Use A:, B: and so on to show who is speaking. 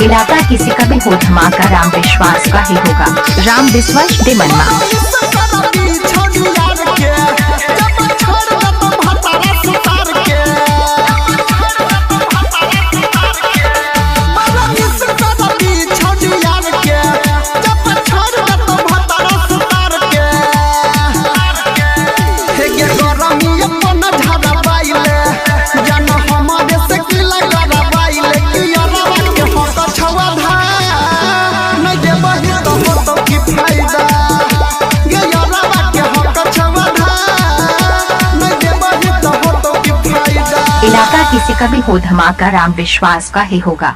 A: इलाका किसी का भी हो धमाका राम विश्वास का ही होगा। राम विश्वास दे मनमा इलाका किसी का भी हो धमाका राम विश्वास का ही होगा।